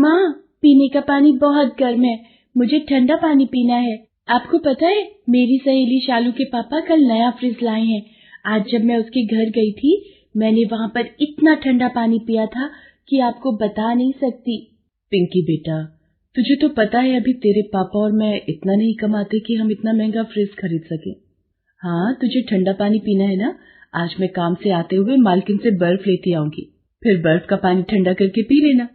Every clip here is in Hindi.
माँ, पीने का पानी बहुत गर्म है, मुझे ठंडा पानी पीना है। आपको पता है, मेरी सहेली शालू के पापा कल नया फ्रिज लाए हैं। आज जब मैं उसके घर गई थी, मैंने वहाँ पर इतना ठंडा पानी पिया था कि आपको बता नहीं सकती। पिंकी बेटा, तुझे तो पता है अभी तेरे पापा और मैं इतना नहीं कमाते कि हम इतना महंगा फ्रिज खरीद सके। हाँ, तुझे ठंडा पानी पीना है ना? आज मैं काम से आते हुए मालकिन से बर्फ लेती आऊंगी, फिर बर्फ का पानी ठंडा करके पी लेना।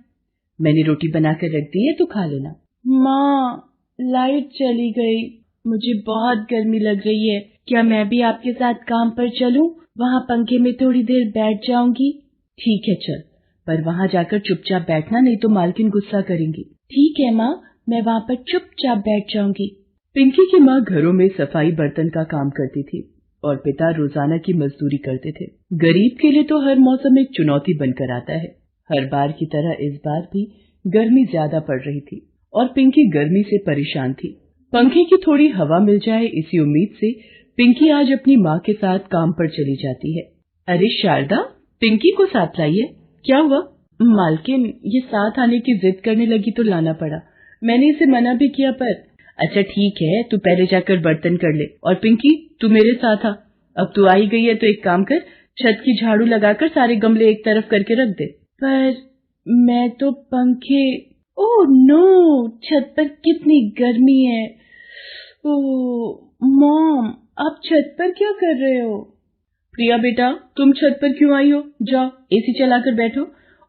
मैंने रोटी बना कर रख दी है, तो खा लेना। माँ, लाइट चली गई, मुझे बहुत गर्मी लग रही है। क्या मैं भी आपके साथ काम पर चलूं? वहाँ पंखे में थोड़ी देर बैठ जाऊंगी। ठीक है चल, पर वहाँ जाकर चुपचाप बैठना, नहीं तो मालकिन गुस्सा करेंगी। ठीक है माँ, मैं वहाँ पर चुपचाप बैठ जाऊंगी। पिंकी की माँ घरों में सफाई बर्तन का काम करती थी और पिता रोजाना की मजदूरी करते थे। गरीब के लिए तो हर मौसम एक चुनौती बनकर आता है। हर बार की तरह इस बार भी गर्मी ज्यादा पड़ रही थी और पिंकी गर्मी से परेशान थी। पंखे की थोड़ी हवा मिल जाए इसी उम्मीद से पिंकी आज अपनी माँ के साथ काम पर चली जाती है। अरे शारदा, पिंकी को साथ लाइए। क्या हुआ? मालकिन ये साथ आने की जिद करने लगी तो लाना पड़ा। मैंने इसे मना भी किया पर। अच्छा ठीक है, तू पहले जाकर बर्तन कर ले और पिंकी तू मेरे साथ आ। अब तू आई गई है तो एक काम कर, छत की झाड़ू लगाकर सारे गमले एक तरफ करके रख दे। पर मैं तो पंखे। ओह नो, छत पर कितनी गर्मी है। ओह मॉम, आप छत पर क्या कर रहे हो? प्रिया बेटा, तुम छत पर क्यों आई हो? जाओ एसी चलाकर बैठो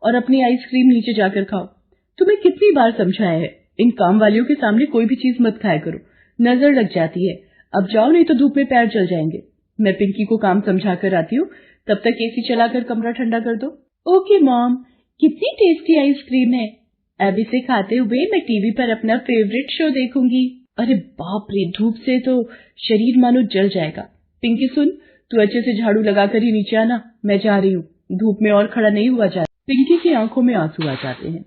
और अपनी आइसक्रीम नीचे जाकर खाओ। तुम्हें कितनी बार समझाया है, इन काम वालियों के सामने कोई भी चीज मत खाया करो, नजर लग जाती है। अब जाओ, नहीं तो धूप में पैर जल जाएंगे। मैं पिंकी को काम समझा कर आती हूँ, तब तक एसी चलाकर कमरा ठंडा कर दो। ओके मॉम, कितनी टेस्टी आइसक्रीम है। अब इसे खाते हुए मैं टीवी पर अपना फेवरेट शो देखूंगी। अरे बाप रे, धूप से तो शरीर मानो जल जाएगा। पिंकी सुन, तू अच्छे से झाड़ू लगाकर ही नीचे आना, मैं जा रही हूँ, धूप में और खड़ा नहीं हुआ जा। पिंकी की आंखों में आंसू आ जाते हैं।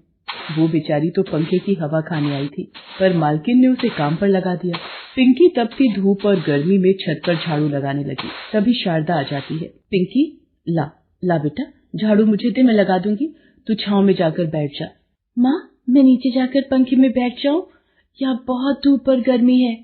वो बेचारी तो पंखे की हवा खाने आई थी, पर मालकिन ने उसे काम पर लगा दिया। पिंकी तब से धूप और गर्मी में छत पर झाड़ू लगाने लगी। तभी शारदा आ जाती है। पिंकी, ला बेटा, झाड़ू मुझे दे, मैं लगा दूंगी, तू छांव में जाकर बैठ जा। माँ, मैं नीचे जाकर पंखे में बैठ जाऊं? यहाँ बहुत धूप और गर्मी है।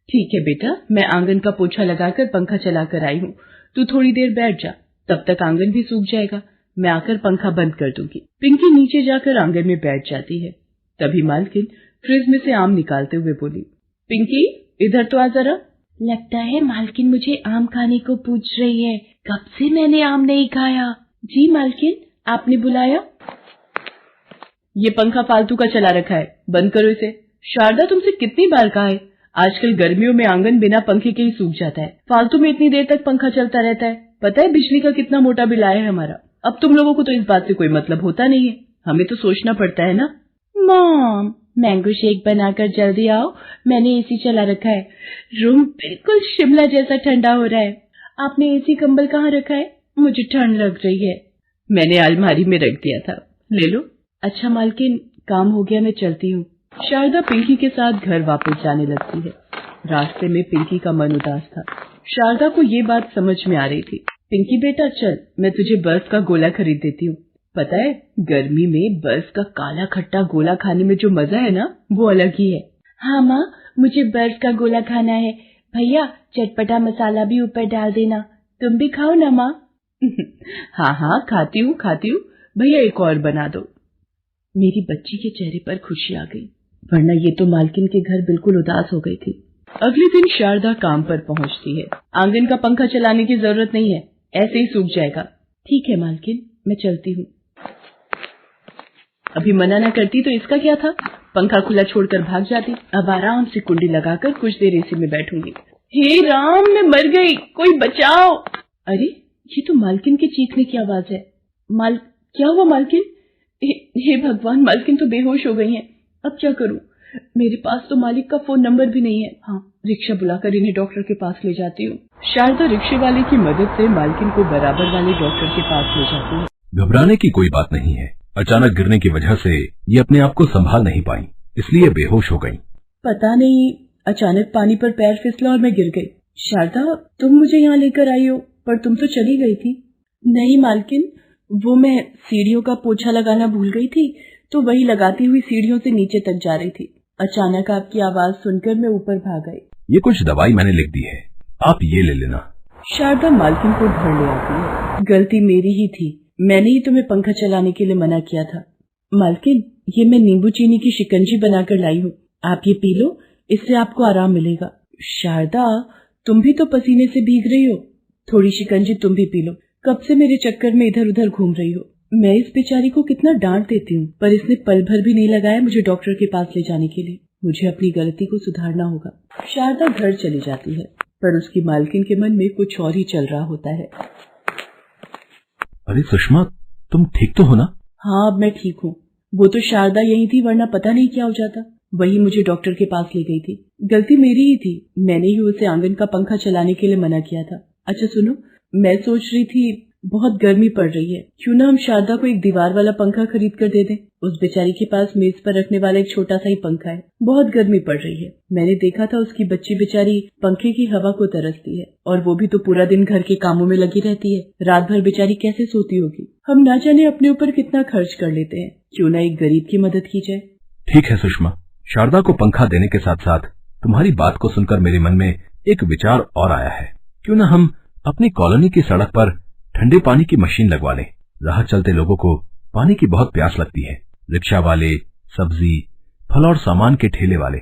ठीक है बेटा, मैं आंगन का पोछा लगाकर पंखा चलाकर आई हूँ, तू थोड़ी देर बैठ जा, तब तक आंगन भी सूख जाएगा, मैं आकर पंखा बंद कर दूंगी। पिंकी नीचे जाकर आंगन में बैठ जाती है। तभी मालकिन फ्रिज में से आम निकालते हुए बोली, पिंकी इधर तो आ जरा। लगता है मालकिन मुझे आम खाने को पूछ रही है, कब से मैंने आम नहीं खाया। जी मालकिन, आपने बुलाया? ये पंखा फालतू का चला रखा है, बंद करो इसे। शारदा, तुमसे कितनी बार कहा है, आजकल गर्मियों में आंगन बिना पंखे के ही सूख जाता है, फालतू में इतनी देर तक पंखा चलता रहता है। पता है बिजली का कितना मोटा बिल आया है हमारा। अब तुम लोगों को तो इस बात से कोई मतलब होता नहीं है, हमें तो सोचना पड़ता है ना। मॉम, मैंगो शेक बनाकर जल्दी आओ, मैंने एसी चला रखा है, रूम बिल्कुल शिमला जैसा ठंडा हो रहा है। आपने एसी कंबल कहाँ रखा है? मुझे ठंड लग रही है। मैंने अलमारी में रख दिया था, ले लो। अच्छा मालकिन, काम हो गया, मैं चलती हूँ। शारदा पिंकी के साथ घर वापस जाने लगती है। रास्ते में पिंकी का मन उदास था। शारदा को ये बात समझ में आ रही थी। पिंकी बेटा चल, मैं तुझे बर्फ का गोला खरीद देती हूँ। पता है गर्मी में बर्फ का काला खट्टा गोला खाने में जो मजा है ना, वो अलग ही है। हाँ माँ, मुझे बर्फ का गोला खाना है। भैया, चटपटा मसाला भी ऊपर डाल देना, तुम भी खाओ ना माँ। हाँ हाँ, खाती हूँ। भैया एक और बना दो। मेरी बच्ची के चेहरे पर खुशी आ गई, वरना ये तो मालकिन के घर बिल्कुल उदास हो गई थी। अगले दिन शारदा काम पर पहुंचती है। आंगन का पंखा चलाने की जरूरत नहीं है, ऐसे ही सूख जाएगा। ठीक है मालकिन, मैं चलती हूँ। अभी मना न करती तो इसका क्या था, पंखा खुला छोड़कर भाग जाती। अब आराम से कुंडी लगाकर कुछ देर एसी में बैठूंगी। हे राम, मैं मर गई, कोई बचाओ। अरे ये तो मालकिन के चीखने की आवाज है। क्या हुआ मालकिन? हे भगवान, मालकिन तो बेहोश हो गई हैं। अब क्या करूं? मेरे पास तो मालिक का फोन नंबर भी नहीं है। हाँ, रिक्शा बुलाकर इन्हें डॉक्टर के पास ले जाती हूँ। शारदा रिक्शे वाले की मदद से मालकिन को बराबर वाले डॉक्टर के पास ले जाती है। घबराने की कोई बात नहीं है, अचानक गिरने की वजह से ये अपने आप को संभाल नहीं पाई, इसलिए बेहोश हो गई। पता नहीं, अचानक पानी पर पैर फिसला और मैं गिर गई। शारदा, तुम मुझे यहाँ लेकर आई हो, पर तुम तो चली गई थी। नहीं मालकिन, वो मैं सीढ़ियों का पोछा लगाना भूल गई थी, तो वही लगाती हुई सीढ़ियों से नीचे तक जा रही थी। अचानक आपकी आवाज सुनकर मैं ऊपर भाग आई। ये कुछ दवाई मैंने लिख दी है, आप ये ले लेना। शारदा मालकिन को घर ले आती है। गलती मेरी ही थी, मैंने ही तुम्हें पंखा चलाने के लिए मना किया था। मालकिन, ये मैं नींबू चीनी की शिकंजी बनाकर लाई हूँ, आप ये पी लो, इससे आपको आराम मिलेगा। शारदा, तुम भी तो पसीने से भीग रही हो, थोड़ी शिकंजी तुम भी पी लो। कब से मेरे चक्कर में इधर उधर घूम रही हो। मैं इस बेचारी को कितना डांट देती हूँ, पर इसने पल भर भी नहीं लगाया मुझे डॉक्टर के पास ले जाने के लिए। मुझे अपनी गलती को सुधारना होगा। शारदा घर चली जाती है, पर उसकी मालकिन के मन में कुछ और ही चल रहा होता है। अरे सुषमा, तुम ठीक तो हो ना? हाँ, अब मैं ठीक हूँ। वो तो शारदा यही थी, वरना पता नहीं क्या हो जाता। वही मुझे डॉक्टर के पास ले गई थी। गलती मेरी ही थी, मैंने ही उसे आंगन का पंखा चलाने के लिए मना किया था। अच्छा सुनो, मैं सोच रही थी बहुत गर्मी पड़ रही है, क्यों ना हम शारदा को एक दीवार वाला पंखा खरीद कर दे दें। उस बेचारी के पास मेज पर रखने वाला एक छोटा सा ही पंखा है। बहुत गर्मी पड़ रही है। मैंने देखा था उसकी बच्ची बेचारी पंखे की हवा को तरसती है, और वो भी तो पूरा दिन घर के कामों में लगी रहती है। रात भर बेचारी कैसे सोती होगी। हम ना जाने अपने ऊपर कितना खर्च कर लेते हैं, क्यों ना एक गरीब की मदद की जाए। ठीक है सुषमा, शारदा को पंखा देने के साथ साथ तुम्हारी बात को सुनकर मेरे मन में एक विचार और आया है। क्यों न हम अपनी कॉलोनी की सड़क पर ठंडे पानी की मशीन लगवा लें। राह चलते लोगों को पानी की बहुत प्यास लगती है। रिक्शा वाले, सब्जी, फल और सामान के ठेले वाले,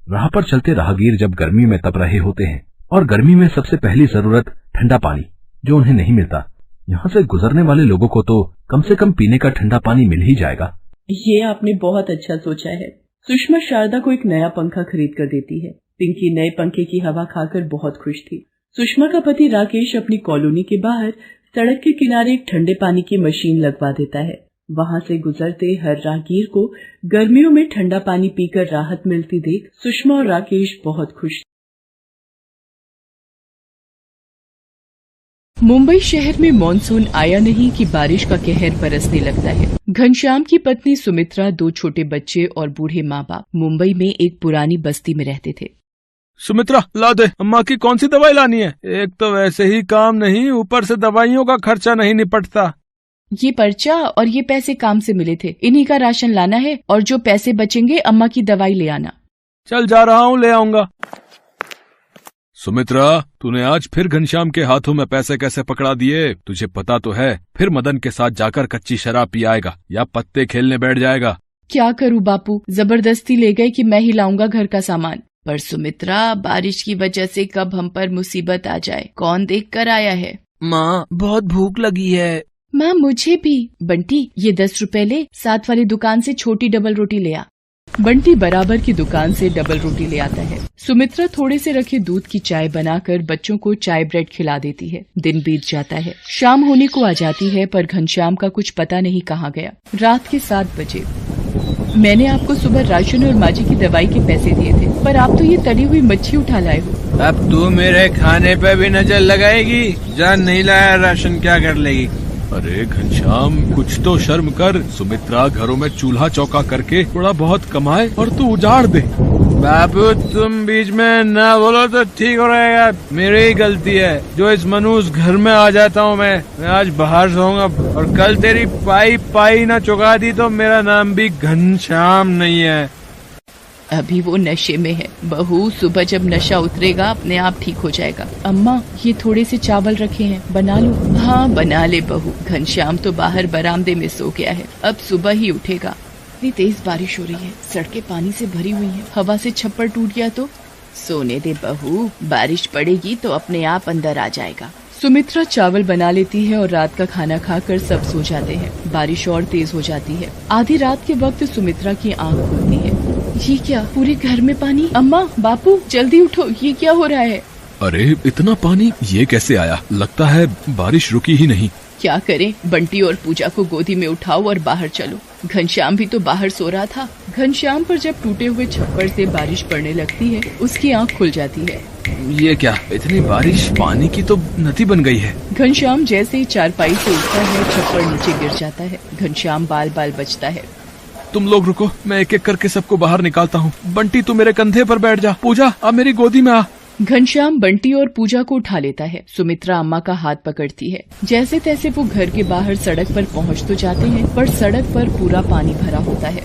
राह पर चलते राहगीर जब गर्मी में तप रहे होते हैं, और गर्मी में सबसे पहली जरूरत ठंडा पानी, जो उन्हें नहीं मिलता। यहाँ से गुजरने वाले लोगों को तो कम से कम पीने का ठंडा पानी मिल ही जाएगा। ये आपने बहुत अच्छा सोचा है। सुषमा शारदा को एक नया पंखा खरीद कर देती है। पिंकी नए पंखे की हवा खाकर बहुत खुश थी। सुषमा का पति राकेश अपनी कॉलोनी के बाहर सड़क के किनारे एक ठंडे पानी की मशीन लगवा देता है। वहाँ से गुजरते हर राहगीर को गर्मियों में ठंडा पानी पीकर राहत मिलती देख सुषमा और राकेश बहुत खुश। मुंबई शहर में मॉनसून आया नहीं कि बारिश का कहर बरसने लगता है। घनश्याम की पत्नी सुमित्रा, 2 छोटे बच्चे और बूढ़े माँ बाप मुंबई में एक पुरानी बस्ती में रहते थे। सुमित्रा, ला दे, अम्मा की कौन सी दवाई लानी है? एक तो वैसे ही काम नहीं, ऊपर से दवाइयों का खर्चा नहीं निपटता। ये पर्चा और ये पैसे काम से मिले थे, इन्हीं का राशन लाना है, और जो पैसे बचेंगे अम्मा की दवाई ले आना। चल जा रहा हूँ, ले आऊंगा। सुमित्रा, तूने आज फिर घनश्याम के हाथों में पैसे कैसे पकड़ा दिए? तुझे पता तो है फिर मदन के साथ जाकर कच्ची शराब पी आएगा या पत्ते खेलने बैठ जाएगा। क्या करूँ बापू, जबरदस्ती ले गए कि मैं ही लाऊंगा घर का सामान। पर सुमित्रा, बारिश की वजह से कब हम पर मुसीबत आ जाए, कौन देख कर आया है। माँ, बहुत भूख लगी है। माँ, मुझे भी। बंटी, ये 10 रुपए ले, साथ वाली दुकान से छोटी डबल रोटी ले आ। बंटी बराबर की दुकान से डबल रोटी ले आता है। सुमित्रा थोड़े से रखे दूध की चाय बनाकर बच्चों को चाय ब्रेड खिला देती है। दिन बीत जाता है, शाम होने को आ जाती है, पर घनश्याम का कुछ पता नहीं कहाँ गया। रात के 7 बजे। मैंने आपको सुबह राशन और माजी की दवाई के पैसे दिए थे, पर आप तो ये तली हुई मच्छी उठा लाए हो। अब तू मेरे खाने पे भी नजर लगाएगी? जान नहीं लाया राशन, क्या कर लेगी? अरे घनश्याम, कुछ तो शर्म कर। सुमित्रा घरों में चूल्हा चौका करके थोड़ा बहुत कमाए और तू उजाड़ दे। बाबू, तुम बीच में ना बोलो तो ठीक हो रहेगा। मेरी ही गलती है जो इस मनुष्य घर में आ जाता हूँ। मैं आज बाहर सोऊंगा, और कल तेरी पाई ना चुका दी तो मेरा नाम भी घनश्याम नहीं है। अभी वो नशे में है बहू, सुबह जब नशा उतरेगा अपने आप ठीक हो जाएगा। अम्मा, ये थोड़े से चावल रखे हैं, बना लो। हाँ बना ले बहू। घनश्याम तो बाहर बरामदे में सो गया है, अब सुबह ही उठेगा। इतनी तेज बारिश हो रही है, सड़कें पानी से भरी हुई हैं, हवा से छप्पर टूट गया तो। सोने दे बहू, बारिश पड़ेगी तो अपने आप अंदर आ जाएगा। सुमित्रा चावल बना लेती है और रात का खाना खाकर सब सो जाते हैं। बारिश और तेज हो जाती है। आधी रात के वक्त सुमित्रा की आंख खुलती है। ये क्या, पूरे घर में पानी। अम्मा, बापू, जल्दी उठो, ये क्या हो रहा है? अरे इतना पानी ये कैसे आया? लगता है बारिश रुकी ही नहीं। क्या करें, बंटी और पूजा को गोदी में उठाओ और बाहर चलो। घनश्याम भी तो बाहर सो रहा था। घनश्याम पर जब टूटे हुए छप्पर से बारिश पड़ने लगती है, उसकी आंख खुल जाती है। ये क्या, इतनी बारिश, पानी की तो नदी बन गई है। घनश्याम जैसे ही चारपाई से उठता है, छप्पर नीचे गिर जाता है। घनश्याम बाल बाल बचता है। तुम लोग रुको, मैं एक एक करके सबको बाहर निकालता हूँ। बंटी, तू मेरे कंधे पर बैठ जा। पूजा, अब मेरी गोदी में आ। घनश्याम बंटी और पूजा को उठा लेता है। सुमित्रा अम्मा का हाथ पकड़ती है। जैसे तैसे वो घर के बाहर सड़क पर पहुंच तो जाते हैं, पर सड़क पर पूरा पानी भरा होता है।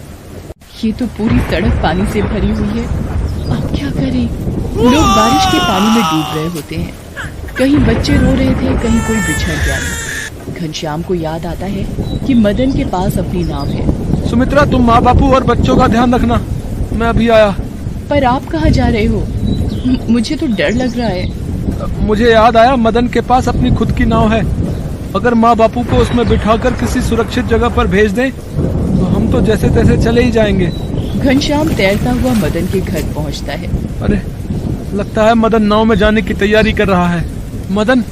ये तो पूरी सड़क पानी से भरी हुई है। अब क्या करें? लोग बारिश के पानी में डूब रहे होते हैं। कहीं बच्चे रो रहे थे, कहीं कोई बिछड़ गया। घनश्याम को याद आता है कि मदन के पास अपनी नाव है। सुमित्रा, तुम माँ बापू और बच्चों का ध्यान रखना, मैं अभी आया। पर आप कहाँ जा रहे हो? मुझे तो डर लग रहा है। मुझे याद आया, मदन के पास अपनी खुद की नाव है। अगर माँ बापू को उसमें बिठाकर किसी सुरक्षित जगह पर भेज दें, तो हम तो जैसे तैसे चले ही जाएंगे। घनश्याम तैरता हुआ मदन के घर पहुंचता है। अरे, लगता है मदन नाव में जाने की तैयारी कर रहा है। मदन,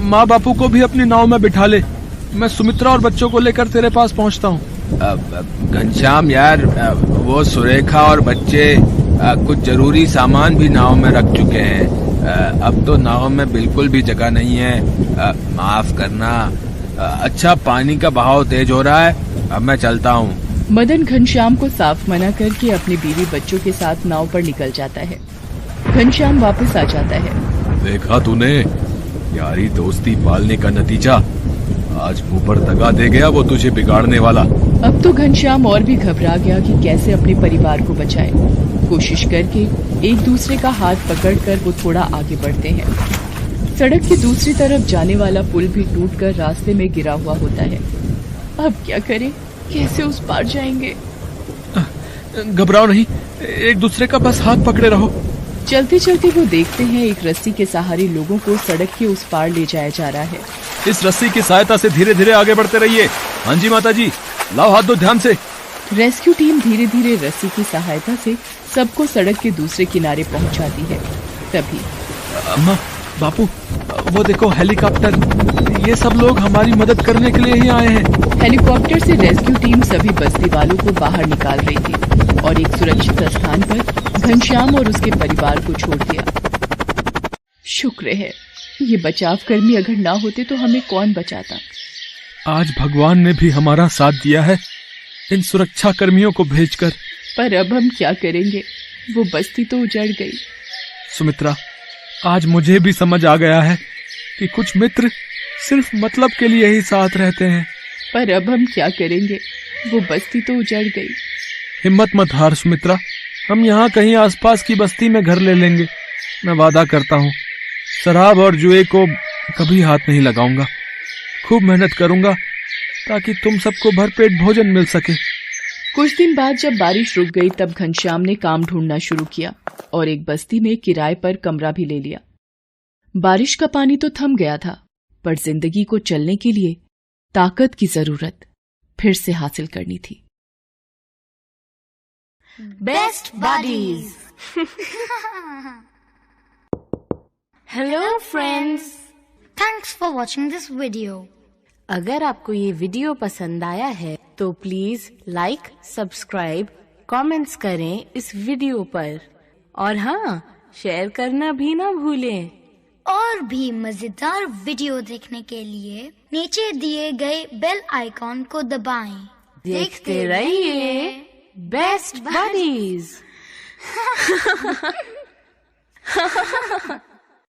माँ बापू को भी अपनी नाव में बिठा ले। मैं सुमित्रा और बच्चों को लेकर तेरे पास पहुँचता हूँ। घनश्याम यार, वो सुरेखा और बच्चे कुछ जरूरी सामान भी नाव में रख चुके हैं। अब तो नाव में बिल्कुल भी जगह नहीं है। माफ करना। अच्छा, पानी का बहाव तेज हो रहा है, अब मैं चलता हूँ। मदन घनश्याम को साफ मना करके अपनी बीवी बच्चों के साथ नाव पर निकल जाता है। घनश्याम वापस आ जाता है। देखा तूने, यारी दोस्ती पालने का नतीजा। आज मुंह पर दगा दे गया वो तुझे बिगाड़ने वाला। अब तो घनश्याम और भी घबरा गया कि कैसे अपने परिवार को बचाए। कोशिश करके एक दूसरे का हाथ पकड़कर वो थोड़ा आगे बढ़ते हैं। सड़क की दूसरी तरफ जाने वाला पुल भी टूटकर रास्ते में गिरा हुआ होता है। अब क्या करें? कैसे उस पार जाएंगे? घबराओ नहीं, एक दूसरे का बस हाथ पकड़े रहो। चलते चलते वो देखते हैं एक रस्सी के सहारे लोगों को सड़क के उस पार ले जाया जा रहा है। इस रस्सी की सहायता से धीरे धीरे आगे बढ़ते रहिए। हाँ जी माता जी, लाओ हाथ दो ध्यान से। रेस्क्यू टीम धीरे धीरे रस्सी की सहायता से सबको सड़क के दूसरे किनारे पहुंचाती है। तभी अम्मा, बापू, वो देखो हेलीकॉप्टर। ये सब लोग हमारी मदद करने के लिए ही आए हैं। हेलीकॉप्टर से रेस्क्यू टीम सभी बस्ती वालों को बाहर निकाल रही थी और एक सुरक्षित स्थान पर घनश्याम और उसके परिवार को छोड़ दिया। शुक्र है, ये बचाव कर्मी अगर ना होते तो हमें कौन बचाता। आज भगवान ने भी हमारा साथ दिया है इन सुरक्षा कर्मियों को भेजकर। पर अब हम क्या करेंगे? वो बस्ती तो उजड़ गई। सुमित्रा, आज मुझे भी समझ आ गया है कि कुछ मित्र सिर्फ मतलब के लिए ही साथ रहते हैं। पर अब हम क्या करेंगे? वो बस्ती तो उजड़ गई। हिम्मत मत हार सुमित्रा, हम यहाँ कहीं आसपास की बस्ती में घर ले लेंगे। मैं वादा करता हूँ, शराब और जुए को कभी हाथ नहीं लगाऊंगा। खूब मेहनत करूंगा ताकि तुम सबको भरपेट भोजन मिल सके। कुछ दिन बाद जब बारिश रुक गई तब घनश्याम ने काम ढूंढना शुरू किया और एक बस्ती में किराए पर कमरा भी ले लिया। बारिश का पानी तो थम गया था, पर जिंदगी को चलने के लिए ताकत की जरूरत फिर से हासिल करनी थी। Best buddies. Hello friends, thanks for watching this video. अगर आपको ये वीडियो पसंद आया है तो प्लीज लाइक, सब्सक्राइब, कमेंट्स करें इस वीडियो पर और हाँ, शेयर करना भी ना भूलें। और भी मजेदार वीडियो देखने के लिए नीचे दिए गए बेल आइकॉन को दबाएं। देखते रहिए बेस्ट बडीज।